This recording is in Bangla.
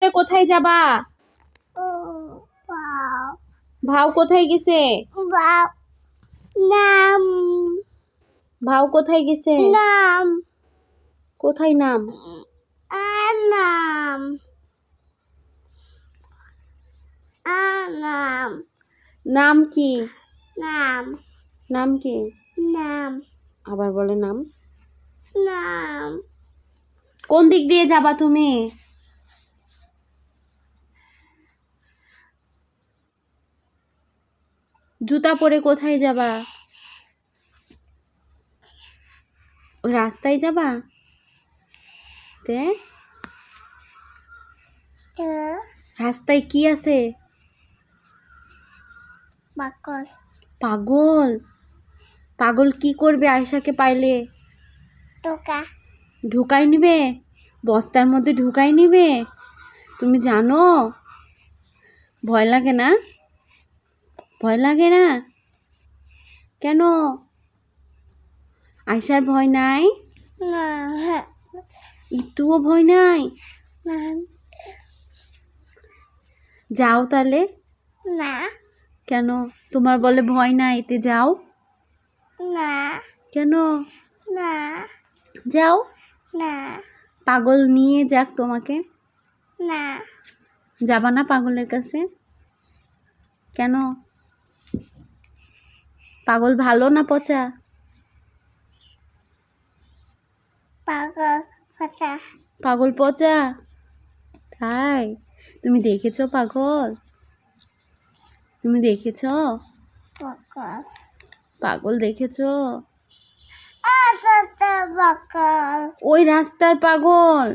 কোথায় যাবা? ভাও কোথায় গেছে? নাম ভাও কোথায় গেছে? নাম কোথায় নাম? নাম নাম নাম কি? নাম নাম কি? নাম আবার বলে নাম। নাম কোন দিক দিয়ে যাবা তুমি? জুতা পরে কোথায় যাবা? ওই রাস্তায় যাবা? তে রাস্তায় কি আছে? বাকস পাগল। পাগল কি করবে আয়শাকে পাইলে? টোকা ঢুকাই নিবে? বস্তার মধ্যে ঢুকাই নিবে? তুমি জানো? ভয় লাগে না? ভয় লাগে না? কেন? আয়শার ভয় নাই? না একটুও ভয় নাই? না যাও তাহলে। না কেন? তোমার বলে ভয় নাই, এতে যাও। না কেন? না যাও। না পাগল নিয়ে যাক তোমাকে। না যাবা না পাগলের কাছে? কেন? পাগল ভালো না পচা? পাগল কথা পাগল পচা? তাই? তুমি দেখেছো পাগল? তুমি দেখেছো? পাগল পাগল দেখেছো? পাগল ওই রাস্তার পাগল।